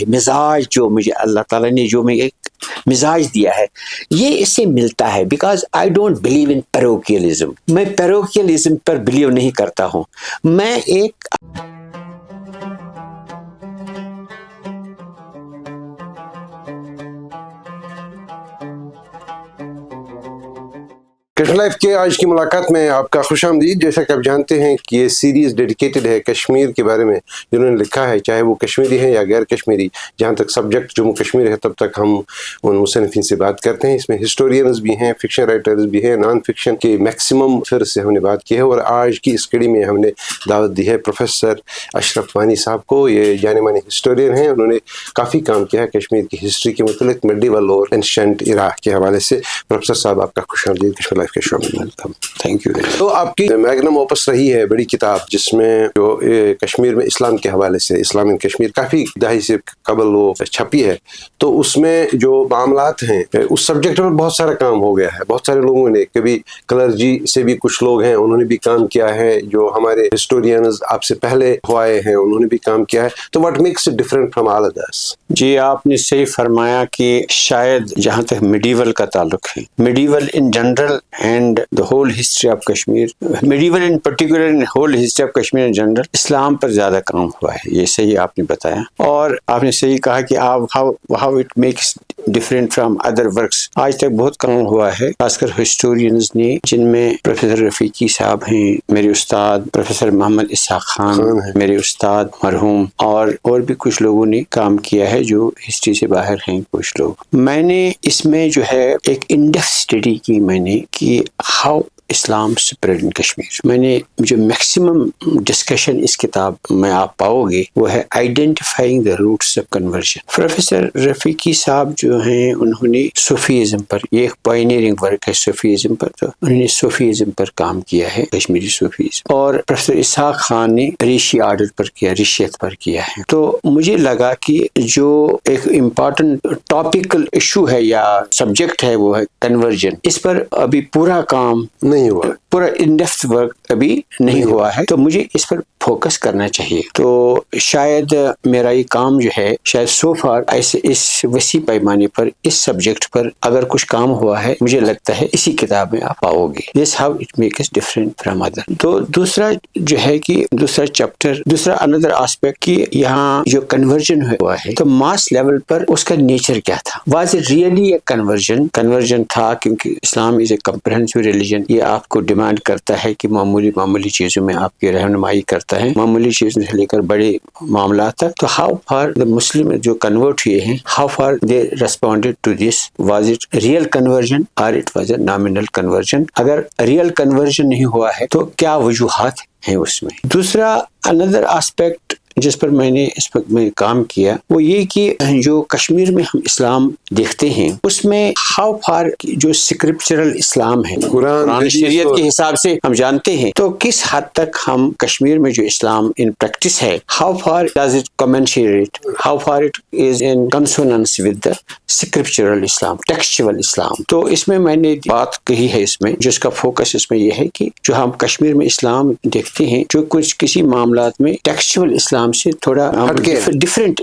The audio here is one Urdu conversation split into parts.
ہے، مزاج جو مجھے اللہ تعالیٰ نے جو مجھے ایک مزاج دیا ہے یہ اس سے ملتا ہے. Because I don't believe in parochialism, میں پیروکیلزم پر بلیو نہیں کرتا ہوں. میں ایک کشمیر لائف کے آج کی ملاقات میں آپ کا خوش آمدید. جیسا کہ آپ جانتے ہیں کہ یہ سیریز ڈیڈیکیٹڈ ہے کشمیر کے بارے میں. جنہوں نے لکھا ہے چاہے وہ کشمیری ہیں یا غیر کشمیری، جہاں تک سبجیکٹ جموں کشمیر ہے تب تک ہم ان مصنفین سے بات کرتے ہیں. اس میں ہسٹورینز بھی ہیں، فکشن رائٹرز بھی ہیں، نان فکشن کے میکسیمم پھر سے ہم نے بات کی ہے. اور آج کی اس کڑی میں ہم نے دعوت دی ہے پروفیسر اشرف وانی صاحب کو. یہ جانے مانے ہسٹورین ہیں، انہوں نے کافی کام کیا ہے کشمیر کی ہسٹری کے متعلق، میڈیول اور اینشنٹ ایرا کے حوالے سے. پروفیسر صاحب آپ کا خوش آمدید کشمیر لائف کے شو میں. Welcome, thank you. تو آپ کی میگنم اوپس رہی ہے بڑی کتاب، جس میں جو کشمیر میں اسلام کے حوالے سے، اسلام ان کشمیر، کافی دہائی سے قبل وہ چھپی ہے. تو اس میں جو معاملات ہیں اس سبجیکٹ پر بہت سارا کام ہو گیا ہے. بہت سارے لوگوں نے، کبھی کلرجی سے بھی کچھ لوگ ہیں انہوں نے بھی کام کیا ہے، جو ہمارے ہسٹورینز آپ سے پہلے ہوئے ہیں انہوں نے بھی کام کیا ہے. تو what makes it different from all others? جی آپ نے صحیح فرمایا کہ شاید جہاں تک میڈیول کا تعلق ہے، medieval in general and the whole history of Kashmir, medieval in particular and whole history of Kashmir in general، اسلام پر زیادہ کام ہوا ہے. یہ صحیح آپ نے بتایا، اور آپ نے صحیح کہا کہ how it makes different from other works. آج تک بہت کام ہوا ہے، خاص کر ہسٹورینز نے، جن میں پروفیسر رفیقی صاحب ہیں میرے استاد، پروفیسر محمد اسحاق خان میرے استاد مرحوم، اور بھی کچھ لوگوں نے کام کیا ہے جو ہسٹری سے باہر ہیں کچھ لوگ. میں نے اس میں جو ہے ایک انڈیکس اسٹڈی کی، میں نے کہ how Islam spread in Kashmir. میں نے جو میکسیمم ڈسکشن اس کتاب میں آپ پاؤ گے وہ ہے identifying the roots of conversion. Professor Rafiqi صاحب جو ہیں انہوں نے صوفیزم پر، یہ ایک پائنیئرنگ ورک ہے صوفیزم پر، تو انہوں نے صوفیزم پر کام کیا ہے، کشمیری صوفیزم. اور پروفیسر اسحاق خان نے ریشی آرڈر پر کیا، ریشیت پر کیا ہے. تو مجھے لگا کہ جو ایک امپورٹنٹ ٹاپیکل ایشو ہے یا سبجیکٹ ہے وہ ہے کنورژن. اس پر ابھی پورا کام نہیں ہوا، پورا ان ڈیپتھ ورک ابھی نہیں ہوا ہے، تو مجھے اس پر فوکس کرنا چاہیے. تو شاید میرا یہ کام جو ہے، شاید سو فار ایسے اس وسیع پیمانے پر اس سبجیکٹ پر اگر کچھ کام ہوا ہے، مجھے لگتا ہے اسی کتاب میں آپ پاؤ گے. This how it makes different from other. تو دوسرا جو ہے کہ دوسرا چیپٹر، دوسرا اندر آسپیکٹ کہ یہاں جو کنورژن ہوا ہے تو ماس لیول پر اس کا نیچر کیا تھا. Was it really a conversion تھا؟ کیونکہ اسلام از اے کمپریہنسو ریلیجن. یہ آپ کو ڈیمانڈ کرتا ہے کہ معمولی چیزوں میں آپ کی رہنمائی کرتا ہے، معمولی چیزوں سے لے کر بڑے معاملات تک. تو ہاؤ فار دا مسلم جو کنورٹ ہوئے ہیں، how far they responded to this? Was it real conversion or it was a nominal conversion? اگر ریئل کنورژن نہیں ہوا ہے تو کیا وجوہات ہیں اس میں؟ دوسرا اندر آسپیکٹ جس پر میں نے اس وقت میں کام کیا وہ یہ کہ جو کشمیر میں ہم اسلام دیکھتے ہیں اس میں ہاؤ فار جو اسکرپچرل اسلام ہے، قرآن شریعت کے حساب سے ہم جانتے ہیں، تو کس حد تک ہم کشمیر میں جو اسلام ان پریکٹس ہے، how far does it commensurate, how far it is in consonance with the scriptural Islam, textual Islam. تو اس میں نے بات کہی ہے، اس میں جس کا فوکس اس میں یہ ہے کہ جو ہم کشمیر میں اسلام دیکھتے ہیں جو کچھ کسی معاملات میں ٹیکسچوئل اسلام سے تھوڑا ڈفرینٹ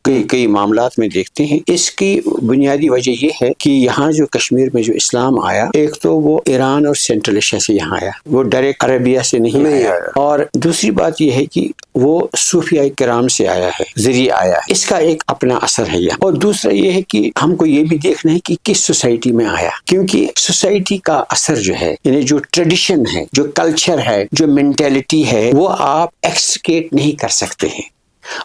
کئی معاملات میں دیکھتے ہیں. اس کی بنیادی وجہ یہ ہے کہ یہاں جو کشمیر میں جو اسلام آیا، ایک تو وہ ایران اور سینٹرل ایشیا سے یہاں آیا، وہ ڈائریکٹ عربیہ سے نہیں آیا. اور دوسری بات یہ ہے کہ وہ صوفیاء کرام سے آیا ہے، ذریعے آیا. اس کا ایک اپنا اثر ہے یہاں. اور دوسرا یہ ہے کہ ہم کو یہ بھی دیکھنا ہے کہ کس سوسائٹی میں آیا، کیونکہ سوسائٹی کا اثر جو ہے، یعنی جو ٹریڈیشن ہے، جو کلچر ہے، جو مینٹیلٹی ہے، وہ آپ ایکسکیٹ نہیں کر سکتے ہیں،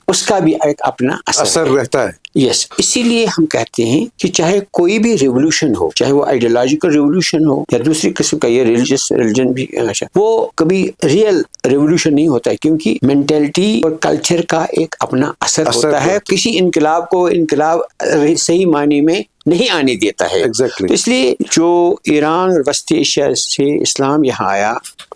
اس کا بھی ایک اپنا اثر رہتا ہے. یس. اسی لیے ہم کہتے ہیں کہ چاہے کوئی بھی ریولوشن ہو، چاہے وہ آئیڈیالوجیکل ریولوشن ہو یا دوسری قسم کا یہ ریلیجن بھی، وہ کبھی ریئل ریولوشن نہیں ہوتا ہے، کیونکہ مینٹلٹی اور کلچر کا ایک اپنا اثر ہوتا ہے. کسی انقلاب کو انقلاب صحیح معنی میں نہیں آنے دیتا ہے. Exactly. تو اس لیے جو ایران اور وسطی ایشیا سے اسلام یہاں آیا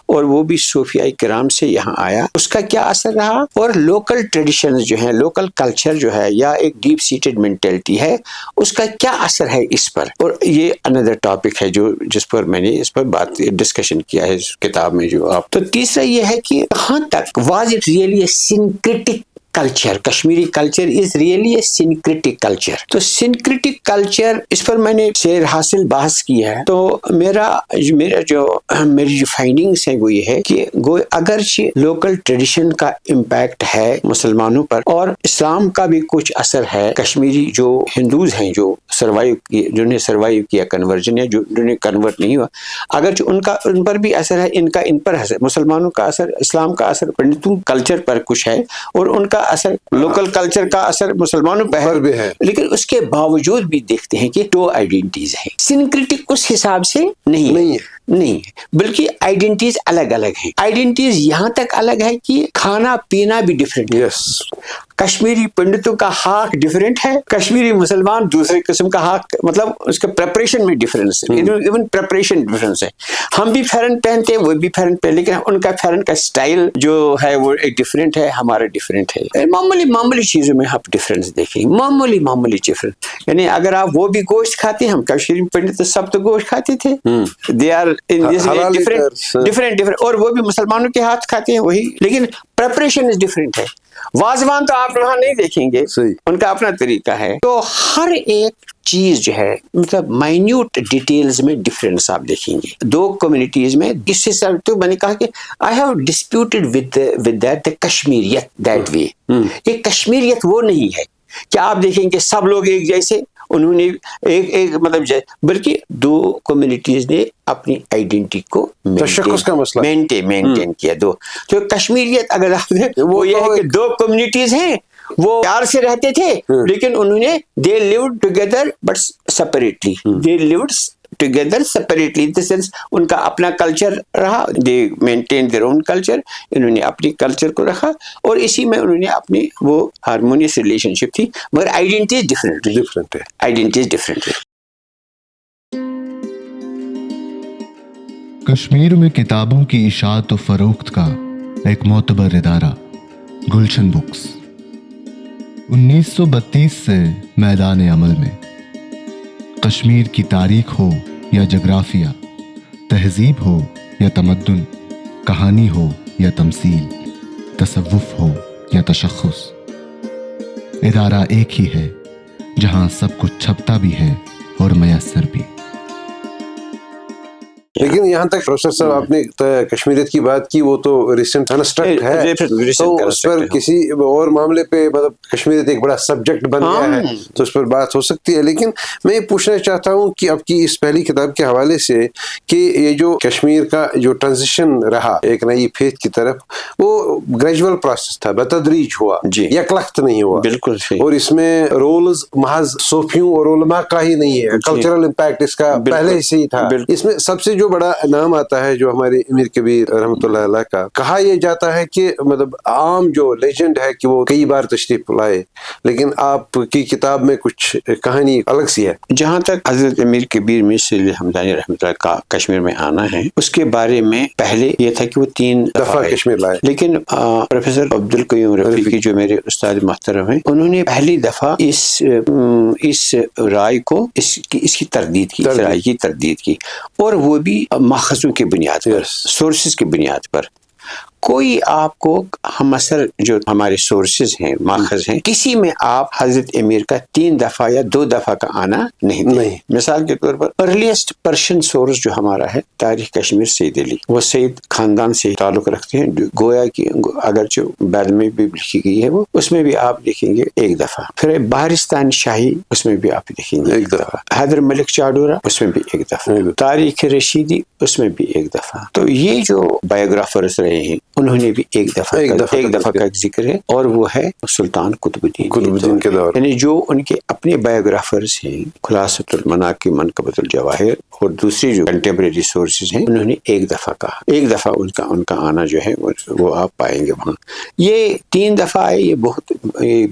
اور وہ بھی صوفیاء کرام سے یہاں آیا، اس کا کیا اثر رہا، اور لوکل ٹریڈیشنز جو ہیں، لوکل کلچر جو ہے یا ایک ڈیپ سیٹڈ مینٹلٹی ہے، اس کا کیا اثر ہے اس پر. اور یہ اندر ٹاپک ہے جس پر میں نے اس پر بات ڈسکشن کیا ہے اس کتاب میں جو آپ. تو تیسرا یہ ہے کہ کہاں تک was it really a syncretic culture, Kashmiri culture is really a syncretic culture. تو سنکریٹک کلچر اس پر میں نے سیر حاصل بحث کی ہے. تو میری جو فائنڈنگس ہیں وہ یہ ہے کہ اگرچہ لوکل ٹریڈیشن کا امپیکٹ ہے مسلمانوں پر اور اسلام کا بھی کچھ اثر ہے، کشمیری جو ہندوز ہیں جو جنہوں نے سروائیو کیا کنورژن یا جنہوں نے کنورٹ نہیں ہوا، اگرچہ ان پر بھی اثر ہے، ان پر اثر، مسلمانوں کا اثر، اسلام کا اثر پنڈتوں کلچر پر کچھ ہے اور ان کا اثر لوکل کلچر کا اثر مسلمانوں پر بھی ہے. لیکن اس کے باوجود بھی دیکھتے ہیں کہ دو آئیڈینٹیز ہیں. سنکریٹک اس حساب سے نہیں ہے بلکہ آئیڈینٹیز الگ الگ ہیں. آئیڈینٹیز یہاں تک الگ ہے کہ کھانا پینا بھی ڈفرینٹ ہے. کشمیری پنڈتوں کا ہاک ڈفرینٹ ہے، کشمیری مسلمان دوسرے قسم کا ہاک، مطلب اس کے پریپریشن میں ڈفرینس ہے، ایون پریپریشن ڈفرینس ہے. ہم بھی فیرن پہنتے ہیں، وہ بھی فیرن پہنتے، لیکن ان کا فیرن کا سٹائل جو ہے وہ ایک ڈفرینٹ ہے، ہمارا ڈفرینٹ ہے. معمولی چیزوں میں آپ ڈفرینس دیکھیں، معمولی ڈفرینس. یعنی اگر آپ وہ بھی گوشت کھاتے ہیں، ہم کشمیری پنڈت تو سب تو گوشت کھاتے تھے، دے آر ڈفرینٹ اور وہ بھی مسلمانوں کے ہاتھ کھاتے ہیں وہی، لیکن پریپریشن از ڈفرینٹ ہے. واضوان تو آپ وہاں نہیں دیکھیں گے، ان کا اپنا طریقہ ہے. تو ہر ایک چیز جو ہے مطلب مائنیوٹ ڈیٹیلز میں ڈفرینس آپ دیکھیں گے دو کمیونٹیز میں. اس سے تو میں نے کہا کہ I have disputed with that Kashmiriyat that way. یہ کشمیریت وہ نہیں ہے کہ آپ دیکھیں گے سب لوگ ایک جیسے، انہوں نے ایک مطلب بلکہ دو کمیونٹیز نے اپنی آئیڈینٹی کو مینٹین کیا. تو کشمیریت اگر آپ وہ یہ ہے کہ دو کمیونٹیز ہیں، وہ پیار سے رہتے تھے لیکن انہوں نے they lived together but separately, they lived together separately, in the sense ان کا اپنا کلچر رہا، they maintain their own culture, انہوں نے اپنی کلچر کو رکھا اور اسی میں انہوں نے اپنی وہ ہارمونیس ریلیشن شپ تھی، مگر آئیڈینٹیز ڈفرینٹ ہے. آئیڈینٹیز ڈفرینٹ ہے. کشمیر میں کتابوں کی اشاعت و فروخت کا ایک معتبر ادارہ گلشن بکس 1932 سے میدان عمل میں. کشمیر کی تاریخ ہو یا جغرافیہ، تہذیب ہو یا تمدن، کہانی ہو یا تمثیل، تصوف ہو یا تشخص، ادارہ ایک ہی ہے جہاں سب کچھ چھپتا بھی ہے اور میسر بھی. لیکن یہاں تک پروفیسر صاحب آپ نے کشمیریت کی بات کی، وہ تو ریسنٹ کنسٹرکٹ ہے، تو اس پر کسی اور معاملے پہ مطلب کشمیریت ایک بڑا سبجیکٹ بن گیا ہے تو اس پر بات ہو سکتی ہے. لیکن میں یہ پوچھنا چاہتا ہوں کہ آپ کی اس پہلی کتاب کے حوالے سے کہ یہ جو کشمیر کا جو ٹرانزیشن رہا ایک نئی فیتھ کی طرف، وہ گریجول پروسیس تھا، بتدریج ہوا، یک لخت نہیں ہوا. بالکل. اور اس میں رولز محض صوفیوں اور علماء کا ہی نہیں ہے، کلچرل امپیکٹ اس کا پہلے سے ہی تھا. اس میں سب سے جو بڑا نام آتا ہے جو ہمارے امیر کبیر رحمۃ اللہ علیہ کا، کہا یہ جاتا ہے کہ مطلب عام جو لیجنڈ ہے کہ وہ کئی بار تشریف لائے، لیکن آپ کی کتاب میں کچھ کہانی الگ سی ہے. جہاں تک حضرت امیر کبیر میر حمدانی رحمۃ اللہ کا کشمیر میں آنا ہے، اس کے بارے میں پہلے یہ تھا کہ وہ 3 دفعہ کشمیر لائے، لیکن پروفیسر عبدالقیوم رفیقی جو میرے استاد محترم ہیں، انہوں نے پہلی دفعہ اس رائے کو اس کی تردید کی، اس رائے کی تردید کی، اور وہ بھی ماخذوں کی بنیاد پر، سورسز کی بنیاد پر. کوئی آپ کو ہم اصل جو ہمارے سورسز ہیں، ماخذ ہیں، کسی میں آپ حضرت امیر کا 3 دفعہ یا 2 دفعہ کا آنا نہیں. مثال کے طور پر ارلیسٹ پرشین سورس جو ہمارا ہے تاریخ کشمیر، سید علی، وہ سید خاندان سے تعلق رکھتے ہیں، گویا کہ اگرچہ بعد میں بھی لکھی گئی ہے وہ، اس میں بھی آپ دیکھیں گے 1 دفعہ. پھر بہارستان شاہی، اس میں بھی آپ دیکھیں گے 1 دفعہ. حیدر ملک چاڈورہ، اس میں بھی 1 دفعہ. تاریخ رشیدی، اس میں بھی 1 دفعہ. تو یہ جو بایوگرافرز رہے ہیں انہوں نے بھی ایک دفعہ کا ذکر ہے، اور وہ ہے سلطان قطب الدین کے دور. یعنی جو ان کے اپنے بایوگرافرز ہیں، خلاصۃ المناقب، منقبۃ الجواہر، اور دوسری جو کنٹمپریری سورسز ہیں، انہوں نے 1 دفعہ کہا. 1 دفعہ ان کا آنا جو ہے وہ آپ پائیں گے وہاں. یہ 3 دفعہ ہے، یہ بہت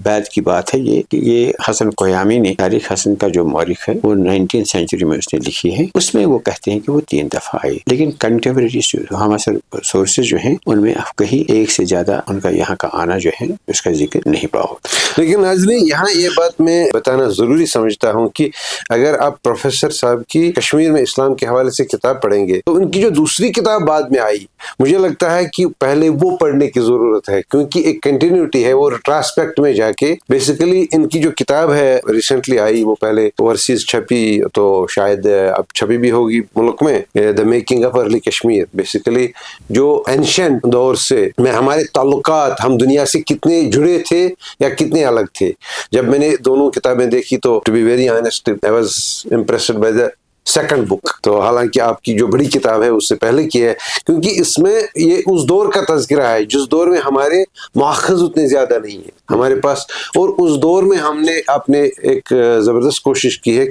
بعد کی بات ہے. یہ حسن قیامی نے تاریخ حسن کا جو مورخ ہے وہ 19 سینچری میں اس نے لکھی ہے، اس میں وہ کہتے ہیں کہ وہ 3 دفعہ آئی. لیکن کنٹمپریری ہمارے سورسز جو ہیں ان میں میں اب کہیں ایک سے زیادہ ان کا یہاں کا آنا جو ہے اس کا ذکر نہیں پڑا ہوتا. لیکن ناظرین یہاں یہ بات میں بتانا ضروری سمجھتا ہوں کہ اگر آپ پروفیسر صاحب کی کشمیر میں اسلام کے حوالے سے کتاب پڑھیں گے تو ان کی جو دوسری کتاب بعد میں آئی مجھے لگتا ہے کہ پہلے وہ پڑھنے کی ضرورت ہے, کیونکہ ایک کنٹینیوٹی ہے. وہ ریٹراسپیکٹ میں جا کے بیسیکلی ان کی جو کتاب ہے ریسنٹلی آئی, وہ پہلے اوورسیز چھپی تو شاید اب چھپی بھی ہوگی ملک میں, دا making of early Kashmir. Basically جو اینشنٹ دور سے میں ہمارے تعلقات ہم دنیا سے کتنے جڑے تھے یا کتنے الگ تھے. جب میں نے دونوں کتابیں دیکھی تو to be very honest I was impressed by the second book. تو حالانکہ آپ کی جو بڑی کتاب ہے اس سے پہلے کی ہے, کیونکہ اس میں یہ اس دور کا تذکرہ ہے جس دور میں ہمارے ماخذ اتنے زیادہ نہیں ہیں ہمارے پاس, اور اس دور میں ہم نے اپنے ایک زبردست کوشش کی ہے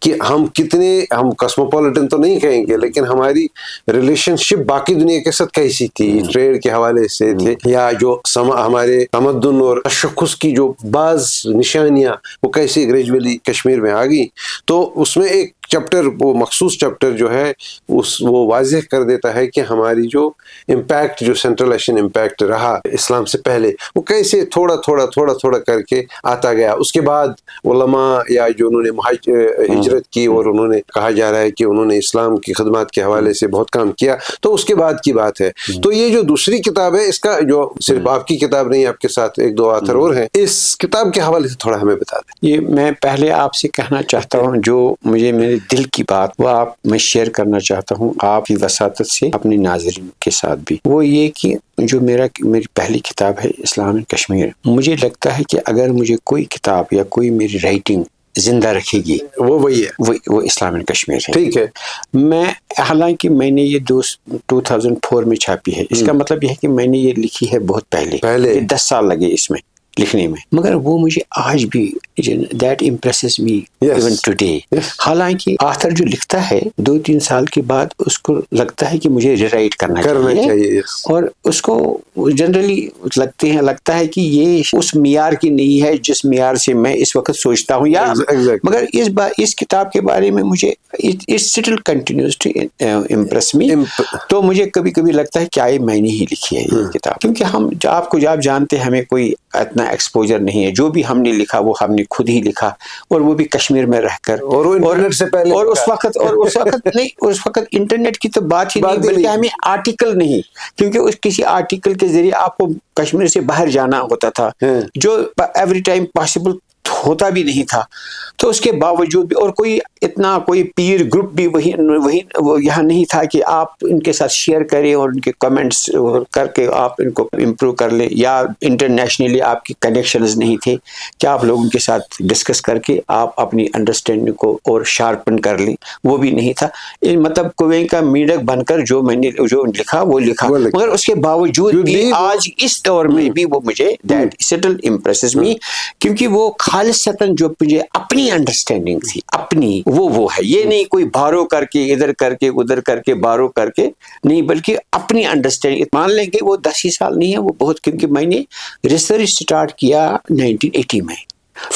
کہ ہم کتنے, ہم کاسموپولیٹن تو نہیں کہیں گے لیکن ہماری ریلیشن شپ باقی دنیا کے ساتھ کیسی تھی, ٹریڈ کے حوالے سے تھے یا جو ہمارے تمدن اور تشخص کی جو بعض نشانیاں وہ کیسے گریجولی کشمیر میں آ گئی. تو اس میں ایک چیپٹر, وہ مخصوص چیپٹر جو ہے وہ واضح کر دیتا ہے کہ ہماری جو امپیکٹ, جو سینٹرل ایشین امپیکٹ رہا اسلام سے پہلے, وہ کیسے تھوڑا کر کے آتا گیا. اس کے بعد علماء یا جو انہوں نے ہجرت کی اور انہوں نے کہا جا رہا ہے کہ انہوں نے اسلام کی خدمات کے حوالے سے بہت کام کیا, تو اس کے بعد کی بات ہے. تو یہ جو دوسری کتاب ہے اس کا, جو صرف آپ کی کتاب نہیں, آپ کے ساتھ ایک دو آتھر اور ہیں, اس کتاب کے حوالے سے تھوڑا ہمیں بتا دیں. یہ میں پہلے آپ سے کہنا چاہتا ہوں, جو مجھے میرے دل کی بات وہ آپ میں شیئر کرنا چاہتا ہوں آپ کی وساطت سے اپنے ناظرین کے ساتھ بھی. وہ یہ کہ جو میری پہلی کتاب ہے اسلام کشمیر, مجھے لگتا ہے کہ اگر مجھے کوئی کتاب یا کوئی میری رائٹنگ زندہ رکھے گی وہی ہے, وہ اسلام کشمیر ہے. ٹھیک ہے. میں حالانکہ میں نے یہ 2004 میں چھاپی ہے, اس کا مطلب یہ ہے کہ میں نے یہ لکھی ہے بہت پہلے 10 سال لگے اس میں لکھنے میں, مگر وہ مجھے آج بھی دیٹ امپریسز می ایون ٹوڈے. حالانکہ آتھر جو لکھتا ہے 2-3 سال کے بعد اس کو لگتا ہے کہ مجھے ریرائٹ کرنا چاہیے, اور اس کو جنرلی لگتا ہے کہ یہ اس معیار کی نہیں ہے جس معیار سے میں اس وقت سوچتا ہوں, یا مگر اس کتاب کے بارے میں مجھے it still continues to impress me. تو مجھے کبھی کبھی لگتا ہے کہ میں نے ہی لکھی ہے یہ کتاب, کیونکہ آپ جانتے ہیں ہمیں کوئی اتنا ایکسپوجر نہیں ہے. جو بھی ہم نے لکھا وہ ہم نے خود ہی لکھا, اور وہ بھی کشمیر میں رہ کر, اور انٹرنیٹ سے پہلے, اور اس وقت انٹرنیٹ کی تو بات ہی نہیں, بلکہ ہمیں آرٹیکل نہیں, کیونکہ کسی آرٹیکل کے ذریعے آپ کو کشمیر سے باہر جانا ہوتا تھا جو ایوری ٹائم پاسبل ہوتا بھی نہیں تھا. تو اس کے باوجود بھی, اور کوئی پیر گروپ بھی وہی یہاں نہیں تھا کہ آپ ان کے ساتھ شیئر کریں اور ان کے کمنٹس کر کے آپ ان کو امپروو کر لیں, یا انٹرنیشنلی آپ کی کنیکشنز نہیں تھے کہ آپ لوگوں کے ساتھ ڈسکس کر کے آپ اپنی انڈرسٹینڈنگ کو اور شارپن کر لیں, وہ بھی نہیں تھا. مطلب کنویں کا میڈک بن کر جو لکھا وہ لکھا, مگر اس کے باوجود بھی آج اس دور میں بھی وہ مجھے دیٹ سٹل امپریسز می, کیونکہ وہ خالصتاً جو مجھے اپنی انڈرسٹینڈنگ تھی اپنی, وہ ہے. یہ نہیں کوئی بارو کر کے ادھر کر کے ادھر کر کے بارو کر کے نہیں, بلکہ اپنی انڈرسٹینڈنگ. مان لیں گے وہ 10 ہی سال نہیں ہے, وہ بہت, کیونکہ میں نے ریسرچ سٹارٹ کیا 1980 میں.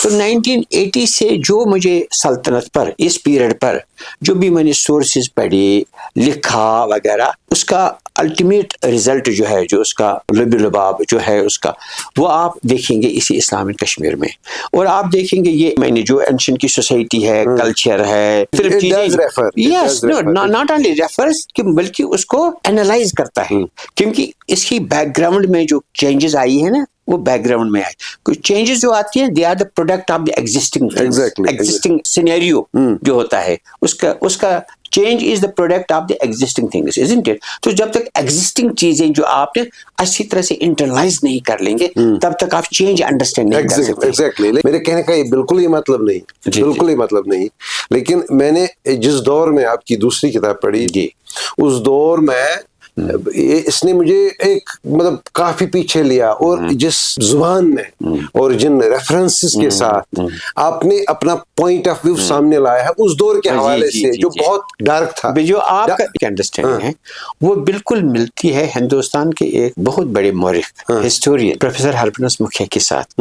تو 1980 سے جو مجھے سلطنت پر اس پیریڈ پر جو بھی میں نے سورسز پڑھی لکھا وغیرہ, اس کا الٹیمیٹ رزلٹ جو ہے, جو اس کا لب لباب جو ہے اس کا, وہ آپ دیکھیں گے اسی اسلامی کشمیر میں. اور آپ دیکھیں گے یہ میں نے جو اینشن کی سوسائٹی ہے, کلچر ہے, صرف یس ناٹ اونلی ریفرز, بلکہ اس کو اینالائز کرتا ہے, کیونکہ اس کی بیک گراؤنڈ میں جو چینجز آئی ہیں نا, وہ بیک گراؤنڈ میں آئے. کچھ چینجز جو آتی ہیں they are the product of the existing scenario جو ہوتا ہے, اس کا change is the product of the existing things, isn't it? تو جب تک ایگزسٹنگ چیزیں جو آپ نے اچھی طرح سے انٹرنلائز نہیں کر لیں گے, تب تک آپ چینج انڈرسٹینڈ نہیں کر سکتے. ایگزیکٹلی. میرے کہنے کا یہ بالکل ہی مطلب نہیں, بالکل ہی مطلب نہیں. لیکن میں نے جس دور میں آپ کی دوسری کتاب پڑھی, اس دور میں اس نے مجھے ایک مطلب کافی پیچھے لیا, اور جس زبان میں اور جن ریفرنسز کے ساتھ آپ نے اپنا پوائنٹ آف ویو سامنے لایا ہے اس دور کے حوالے سے جو بہت ڈارک تھا, جو آپ کا انڈرسٹینڈنگ ہے وہ بالکل ملتی ہے ہندوستان کے ایک بہت بڑے مورخ ہسٹورین پروفیسر ہربنس مکھیا کے ساتھ.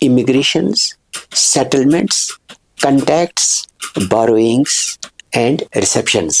immigrations, settlements, contacts, borrowings and receptions।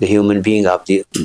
the human being of the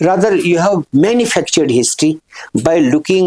rather you have manufactured history by looking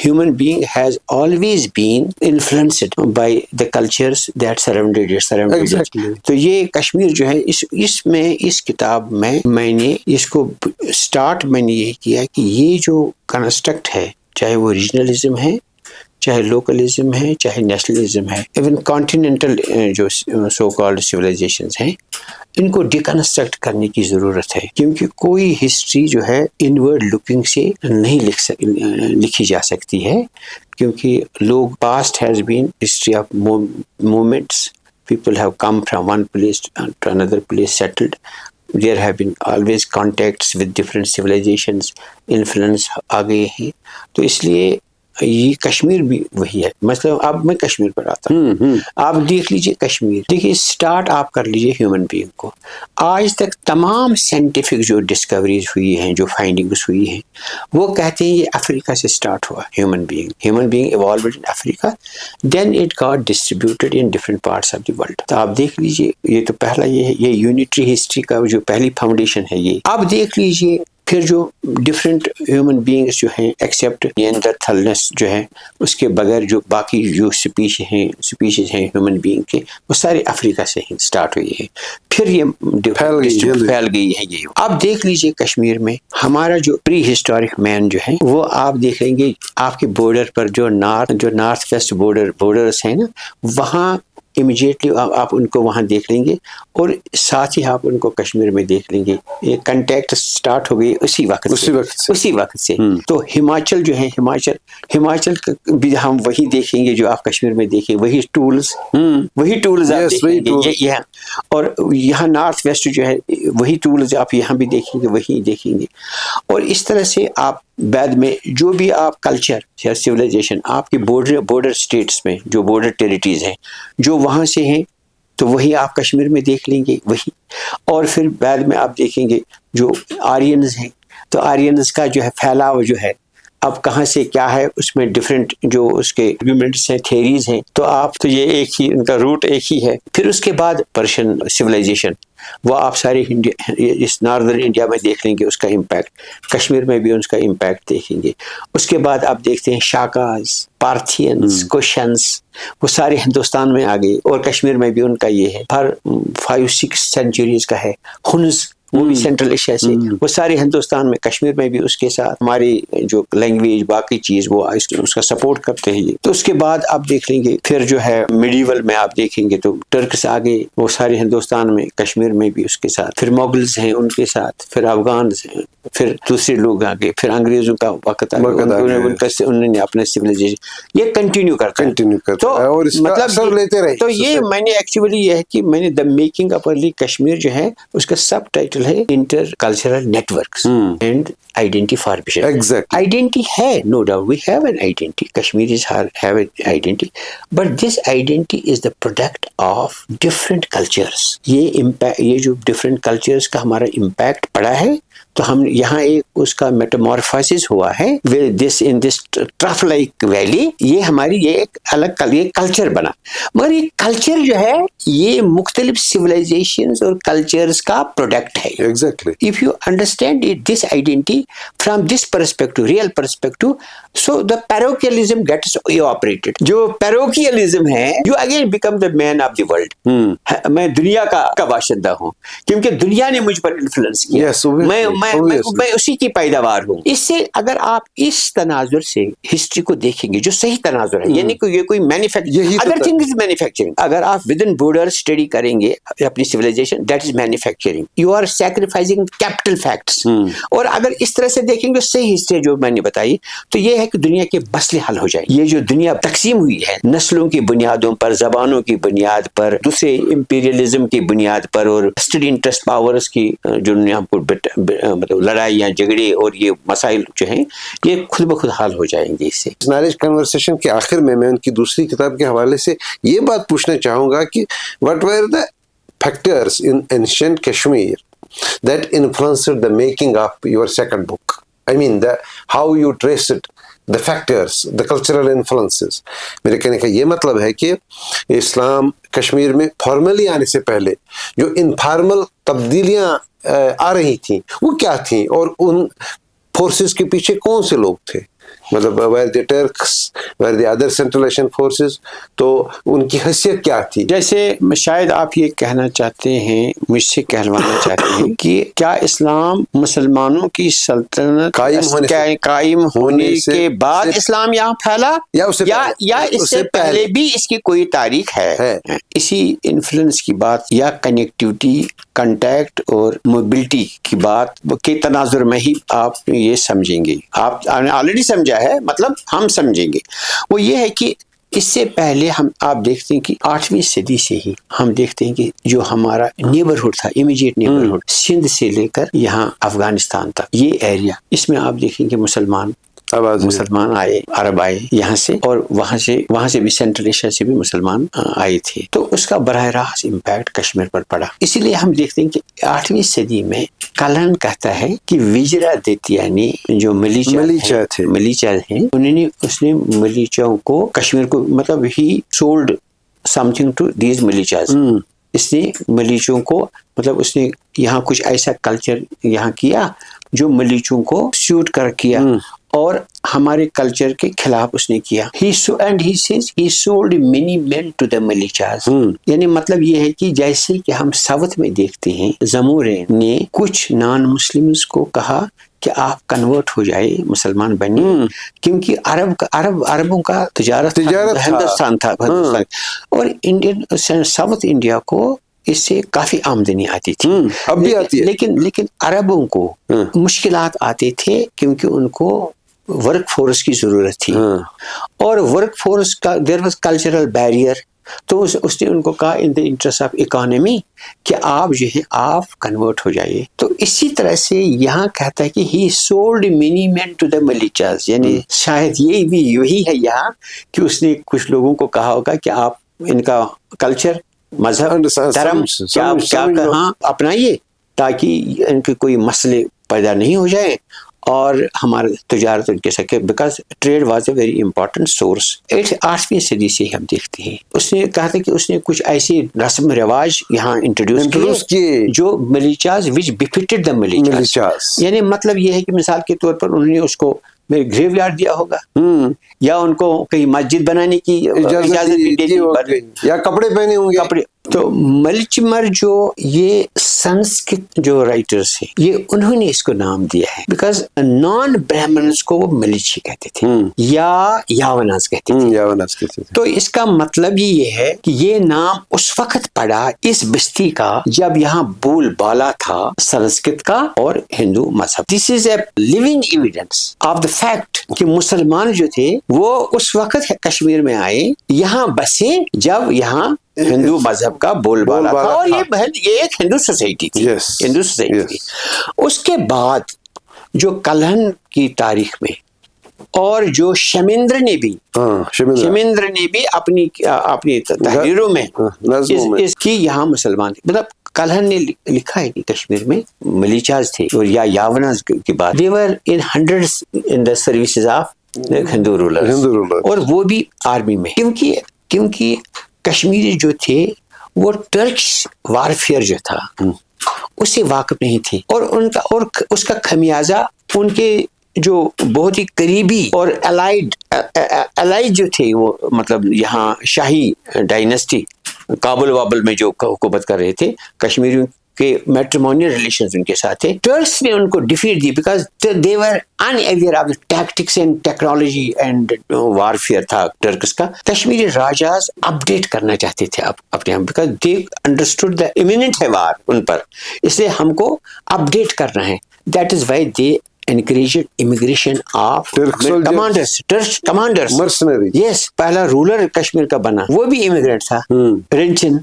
human being has always been influenced by the cultures that surrounded it. تو یہ کشمیر جو ہے اس میں اس کتاب میں نے اس کو سٹارٹ میں نے یہ کیا کہ یہ جو کنسٹرکٹ ہے، چاہے وہ ریجنلزم ہے، چاہے لوکلزم ہے، چاہے نیشنلزم ہے، ایون کانٹیننٹل جو سو کالڈ سویلائزیشنز ہیں، ان کو ڈیکنسٹرکٹ کرنے کی ضرورت ہے، کیونکہ کوئی ہسٹری جو ہے انورڈ لکنگ سے نہیں لکھی جا سکتی ہے، کیونکہ لوگ past has been history of moments, people have come from one place to another place settled, there have been always contacts with different civilizations، influence آ گئے ہیں، تو اس لیے یہ کشمیر بھی وہی ہے. مثلا اب میں کشمیر پر آتا ہوں، آپ دیکھ لیجئے کشمیر، دیکھیے سٹارٹ آپ کر لیجئے ہیومن بینگ کو. آج تک تمام سائنٹیفک جو ڈسکوریز ہوئی ہیں، جو فائنڈنگز ہوئی ہیں، وہ کہتے ہیں یہ افریقہ سے سٹارٹ ہوا. Human being evolved in Africa, then it got distributed in different parts of the world. تو آپ دیکھ لیجئے، یہ تو پہلا یہ ہے، یہ یونیٹری ہسٹری کا جو پہلی فاؤنڈیشن ہے یہ. آپ دیکھ لیجئے پھر جو ڈفرینٹ ہیومن بینگس جو ہیں ایکسیپٹ نیاندرتھلنس جو ہے، اس کے بغیر جو باقی جو سپیشیز ہیں ہیومن بینگ کے، وہ سارے افریقہ سے ہی سٹارٹ ہوئی ہیں، پھر یہ پھیل گئی ہے. یہ آپ دیکھ لیجئے کشمیر میں ہمارا جو پری ہسٹورک مین جو ہے، وہ آپ دیکھیں گے آپ کے بارڈر پر جو نارتھ ویسٹ بارڈرس ہیں نا، وہاں امیجیٹلی آپ ان کو وہاں دیکھ لیں گے، اور ساتھ ہی آپ ان کو کشمیر میں دیکھ لیں گے. یہ کنٹیکٹ سٹارٹ ہو گئی اسی وقت سے. تو ہماچل جو ہے، ہماچل بھی ہم وہی دیکھیں گے جو آپ کشمیر میں دیکھیں، وہی ٹولز آپ دیکھیں گے. اور یہاں نارتھ ویسٹ جو ہے، وہی ٹولز آپ یہاں بھی دیکھیں گے، وہی دیکھیں گے. اور اس طرح سے آپ بعد میں جو بھی آپ کلچر یا سویلائزیشن آپ کے بارڈر اسٹیٹس میں جو بارڈر ٹیریٹریز ہیں جو وہاں سے ہیں، تو وہی آپ کشمیر میں دیکھ لیں گے وہی. اور پھر بعد میں آپ دیکھیں گے جو آرینز ہیں، تو آرینز کا جو ہے پھیلاؤ جو ہے اب کہاں سے کیا ہے، اس میں ڈفرینٹ جو اس کے آرگیومنٹس ہیں، تھیریز ہیں، تو یہ ایک ہی ان کا روٹ ایک ہی ہے. پھر اس کے بعد پرشین سویلائزیشن، وہ آپ سارے اس ناردرن انڈیا میں دیکھ لیں گے اس کا امپیکٹ، کشمیر میں بھی اس کا امپیکٹ دیکھیں گے. اس کے بعد آپ دیکھتے ہیں شاکاز، پارتھینز، کوشنز، وہ سارے ہندوستان میں آ گئے، اور کشمیر میں بھی ان کا یہ ہے، ہر 5-6 سینچریز کا ہے. ہنز، وہ بھی سینٹرل ایشیا سے، وہ سارے ہندوستان میں، کشمیر میں بھی اس کے ساتھ ہماری جو لینگویج باقی چیز وہ اس کا سپورٹ کرتے ہیں. تو اس کے بعد آپ دیکھ لیں گے پھر جو ہے میڈیول میں آپ دیکھیں گے تو ٹرکس آگے، وہ سارے ہندوستان میں، کشمیر میں بھی اس کے ساتھ، پھر مغلز ہیں ان کے ساتھ، پھر افغانز ہیں، پھر دوسرے لوگ آگے، پھر انگریزوں کا وقت انہوں نے اپنے سویلائزیشن یہ کنٹینیو کرتا ہے. تو مطلب تو یہ میں نے ایکچولی یہ ہے کہ میں نے the making of early Kashmir جو ہے اس کا سب ٹائٹل ہے intercultural networks and identity formation. Identity ہے، no doubt we have an identity, Kashmiris have an identity, but this identity is the product of different cultures. یہ جو ڈفرینٹ کلچرس کا ہمارا امپیکٹ پڑا ہے، تو ہم یہاں ایک اس کا میٹامورفاسس ہوا ہے ان دس ٹرف لائک ویلی. یہ ہماری یہ ایک الگ یہ کلچر بنا، مگر یہ کلچر جو ہے یہ مختلف سویلائزیشنز اور کلچرز کا پروڈکٹ ہے. Exactly. If you understand this identity from this perspective, real perspective, so the parochialism gets evaporated. جو parochialism ہے، you again become the man of the world. میں دنیا کا باشندہ ہوں کیونکہ دنیا نے مجھ پر انفلوئنس کیا. میں اسی کی پیداوار ہوں. اس سے اگر آپ اس تناظر سے ہسٹری کو دیکھیں گے جو صحیح تناظر ہے، یعنی کہ یہ کوئی ادر تھنگ از مینوفیکچرنگ. اگر آپ ود ان بارڈر اسٹڈی کریں گے اپنی civilization, that is manufacturing. You are sacrificing capital facts. اور اگر اس طرح سے دیکھیں گے صحیح ہسٹری جو میں نے بتائی، تو یہ ہے کہ دنیا کے مسئلے حل ہو جائیں. یہ جو دنیا تقسیم ہوئی ہے نسلوں کی بنیادوں پر، زبانوں کی بنیاد پر، دوسرے امپیریلزم کی بنیاد پر، اور ویسٹڈ انٹرسٹ پاورز کی جو ہم کو مطلب لڑائیاں، جھگڑے اور یہ مسائل جو ہیں، یہ خود بخود حل ہو جائیں گے. اس سے نالج کنورسیشن کے آخر میں ان کی دوسری کتاب کے حوالے سے یہ بات پوچھنا چاہوں گا کہ what were the factors in ancient Kashmir that influenced the making of your second book? I mean, how you traced the factors, the cultural influences. میرے کہنے کا یہ مطلب ہے کہ اسلام کشمیر میں فارملی آنے سے پہلے جو انفارمل تبدیلیاں آ رہی تھیں وہ کیا تھیں، اور ان فورسز کے پیچھے کون سے لوگ تھے؟ مطلب were the Turks, were the other Central Asian forces, تو ان کی حیثیت کیا تھی؟ جیسے شاید آپ یہ کہنا چاہتے ہیں، مجھ سے کہلوانا چاہتے ہیں کہ کیا اسلام مسلمانوں کی سلطنت قائم ہونے کے بعد اسلام یہاں پھیلا یا اس سے پہلے بھی اس کی کوئی تاریخ ہے؟ اسی انفلوئنس کی بات یا کنیکٹیوٹی، کنٹیکٹ اور موبلٹی کی بات کے تناظر میں ہی آپ یہ سمجھیں گے. آپ نے آلریڈی سمجھا ہے، مطلب ہم سمجھیں گے. وہ یہ ہے کہ اس سے پہلے آپ دیکھتے ہیں کہ 8ویں صدی سے ہی ہم دیکھتے ہیں کہ جو ہمارا نیبرہڈ تھا، امیجیٹ نیبرہڈ، سندھ سے لے کر یہاں افغانستان تک، یہ ایریا، اس میں آپ دیکھیں کہ مسلمان آئے، عرب آئے یہاں سے، اور وہاں سے بھی سینٹرل ایشیا سے بھی مسلمان آئے تھے. تو اس کا براہ راست امپیکٹ کشمیر پر پڑا. اسی لیے ہم دیکھتے ہیں کہ 8ویں صدی میں کلہن کہتا ہے کہ ویجرا دیتی، یعنی جو ملیچا ہیں، اس نے ملیچاؤں کو کشمیر کو، مطلب he sold something to these mlecchas. اس نے ملیچوں کو، مطلب اس نے یہاں کچھ ایسا کلچر یہاں کیا جو ملیچوں کو سیوٹ کر کیا، اور ہمارے کلچر کے خلاف اس نے کیا. And he says he sold many men to the militias. یعنی مطلب یہ ہے کہ جیسے کہ ہم ساؤتھ میں دیکھتے ہیں، زمورے نے کچھ نان مسلمز کو کہا کہ آپ کنورٹ ہو جائے، مسلمان بنی، کیونکہ عربوں کا تجارت ہندوستان تھا، اور ساؤتھ انڈیا کو اس سے کافی آمدنی آتی تھی. اب بھی آتی ہے، لیکن عربوں کو مشکلات آتے تھے کیونکہ ان کو ورک فورس کی ضرورت تھی، اور ورک فورس کا دیر واز کلچرل بیریئر. تو اس نے ان کو کہا ان دا انٹرسٹ آف اکانومی کہ آپ جو ہے آپ کنورٹ ہو جائیے. تو اسی طرح سے یہاں کہتا ہے کہ he sold many men to the mlecchas, یعنی شاید یہ بھی یہی ہے یہاں کہ اس نے کچھ لوگوں کو کہا ہوگا کہ آپ ان کا کلچر، مذہب، دھرم کیا اپنائیے تاکہ ان کے کوئی مسئلے پیدا نہیں ہو جائے اور ہمارا تجارت ان کے سکے، because trade was a very important source. 8ویں صدی سے ہم دیکھتے ہیں اس نے کہا تھا کہ اس نے کچھ ایسی رسم رواج یہاں انٹروڈیوس کیے جو ملیچاز وچ بفٹڈ دا ملیچاز. یعنی مطلب یہ ہے کہ مثال کے طور پر انہوں نے اس کو گریو یارڈ دیا ہوگا، یا ان کو کہیں مسجد بنانے کی اجازت دی ہوگی، یا کپڑے پہنے ہوں گے. تو ملچمر جو یہ سنسکرت جو رائٹرز ہیں، یہ انہوں نے اس کو نام دیا ہے بیکاز نان برہمنز کو وہ ملچی کہتے تھے یا یاوناز کہتے تھے. تو اس کا مطلب یہ ہے کہ یہ نام اس وقت پڑا اس بستی کا جب یہاں بول بالا تھا سنسکرت کا اور ہندو مذہب. This is a living evidence of the fact کہ مسلمان جو تھے وہ اس وقت کشمیر میں آئے، یہاں بسے جب یہاں ہندو مذہب کا بول بالا تھا، اور یہ ایک ہندو سوسائٹی تھی. ہندو سوسائٹی تھی. اس کے بعد جو کلہن کی تاریخ میں اور جو شمیندر نے بھی اپنی تحریروں میں اس کی یہاں مسلمان تھے. مطلب کلہن نے لکھا ہے کہ کشمیر میں ملیچاز تھے اور یا یاوناز کی بات، they were in hundreds in the services of Hindu rulers, اور وہ بھی آرمی میں، کیونکہ کشمیری جو تھے وہ ٹرکش وارفیئر جو تھا اس سے واقف نہیں تھے، اور اس کا خمیازہ ان کے جو بہت ہی قریبی اور الائڈ جو تھے، وہ مطلب یہاں شاہی ڈائنسٹی کابل وابل میں جو حکومت کر رہے تھے، کشمیریوں کے میٹریمونیل ریلیشنز ان کے ساتھ تھے. ٹرکس نے ان کو defeat the because they were in aware of tactics and technology and warfare تھا ٹرکس کا. کشمیری راجاز اپڈیٹ کرنا چاہتے تھے اپنے ہم، بیکاز دے انڈرسٹوڈ دا امیوننٹ ہے وار ان پر، اس لیے ہم کو اپڈیٹ کرنا ہے. That is why they encouraged immigration of commanders mercenaries. Yes, پہلا رولر کشمیر کا بنا وہ بھی امیگرینٹ تھا، رنچن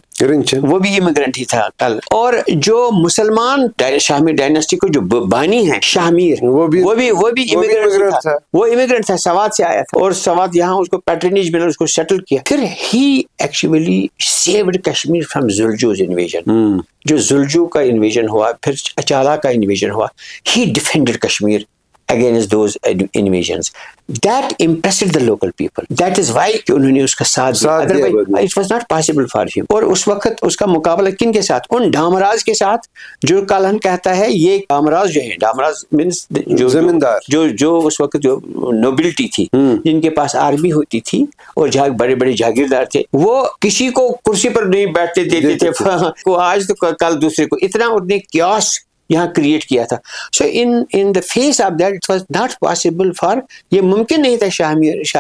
وہ بھی امیگرینٹ ہی تھا کل. اور جو مسلمان شامی ڈائناسٹی کو جو بانی ہیں شامیر، وہ بھی امیگرینٹ تھا. وہ امیگرینٹ تھا، سوات سے آیا تھا، اور سوات یہاں اس کو پیٹرنیج ملا، اس کو سیٹل کیا. پھر he actually saved Kashmir from Zulju's invasion. جو زلجو کا انویژن ہوا، پھر اچالا کا انویژن ہوا، ہی ڈیفینڈڈ Kashmir against those invasions. That impressed the local people. That is why کہ انہوں نے اس کا ساتھ دیا. Otherwise it was not possible for him. اور اس وقت اس کا مقابلہ کن کے ساتھ؟ ان ڈامراز کے ساتھ جو کالہن کہتا ہے یہ ڈامراز جو ہے، ڈامراز مینس جو زمیندار، جو اس وقت جو نوبلٹی تھی، جن کے پاس آرمی ہوتی تھی اور بڑے بڑے جاگیردار تھے، وہ کسی کو کرسی پر نہیں بیٹھتے دیتے تھے، کو آج تو کل دوسرے کو. اتنا انہوں نے کیوس یہاں کریٹ کیا تھا. So in the face of that it was not possible for, یہ ممکن نہیں تھا شاہ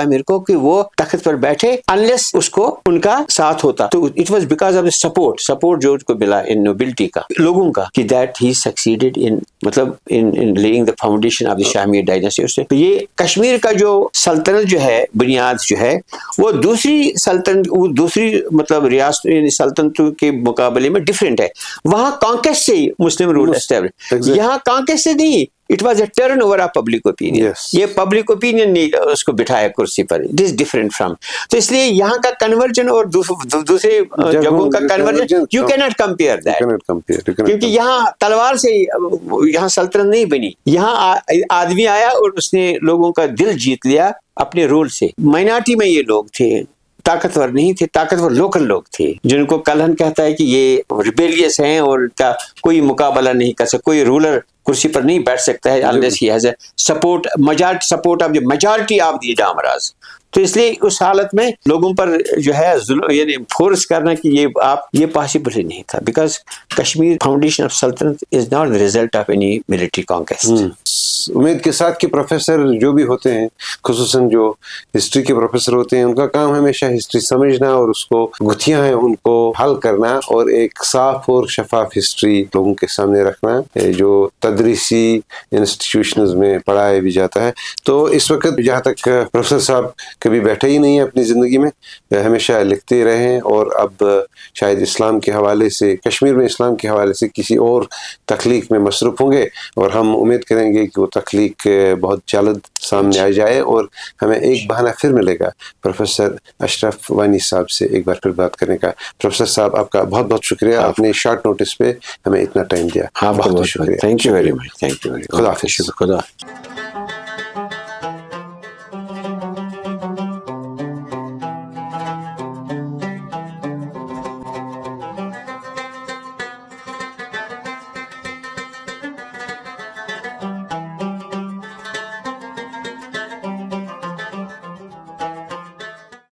میر کو کہ وہ تخت پر بیٹھے انلیس اس کو ان کا ساتھ ہوتا. تو it was because of the support جو اس کو ملا ان نوبلٹی کا، لوگوں کا، کہ دیٹ ہی سکسیڈیڈ ان مطلب in laying the foundation of the Shah Mir dynasty. اس سے تو یہ کشمیر کا جو سلطنت جو ہے، بنیاد جو ہے، وہ دوسری سلطنت، دوسری مطلب ریاست یعنی سلطنتوں کے مقابلے میں ڈفرینٹ ہے. وہاں کانکسٹ سے مسلم رول یہاں کانکسٹ سے نہیں. It was a turn over of public opinion. Yes. یہ پبلک اوپینین نے اس کو بٹھایا کرسی پر. It is different from. تو اس لیے یہاں کا کنورژن اور دوسرے جگہوں کا conversion you cannot compare that. کیونکہ یہاں تلوار سے یہاں سلطنت نہیں بنی. یہاں آدمی آیا اور اس نے لوگوں کا دل جیت لیا اپنے رول سے. مائنارٹی میں یہ لوگ تھے، طاقتور نہیں تھے، طاقتور لوکل لوگ تھے، جن کو کلہن کہتا ہے کہ یہ ریبیلیس ہیں اور کا کوئی مقابلہ نہیں کر سکتا. کوئی رولر کرسی پر نہیں بیٹھ سکتا ہے unless he has a support of the majority of the ڈامراز. تو اس لیے اس حالت میں لوگوں پر جو ہے یعنی فورس کرنا کہ یہ پاسبل ہی نہیں تھا. بیکاز کشمیر فاؤنڈیشن آف سلطنت is not the result of any military conquest. امید کے ساتھ کہ پروفیسر جو بھی ہوتے ہیں، خصوصاً جو ہسٹری کے پروفیسر ہوتے ہیں، ان کا کام ہمیشہ ہسٹری سمجھنا اور اس کو گتھیاں ہیں ان کو حل کرنا اور ایک صاف اور شفاف ہسٹری لوگوں کے سامنے رکھنا جو تدریسی انسٹیٹیوشنز میں پڑھایا بھی جاتا ہے. تو اس وقت جہاں تک پروفیسر صاحب کبھی بیٹھے ہی نہیں ہیں اپنی زندگی میں، ہمیشہ لکھتے رہے ہیں، اور اب شاید اسلام کے حوالے سے، کشمیر میں اسلام کے حوالے سے کسی اور تخلیق میں مصروف ہوں گے، اور ہم امید کریں گے کہ وہ تخلیق بہت جلد سامنے آ جائے اور ہمیں ایک بہانہ پھر ملے گا پروفیسر اشرف وانی صاحب سے ایک بار پھر بات کرنے کا. پروفیسر صاحب آپ کا بہت بہت شکریہ، آپ نے شارٹ نوٹس پہ ہمیں اتنا ٹائم دیا. بہت بہت شکریہ. Thank you very much. Thank you very much. خدا حافظ. خدا.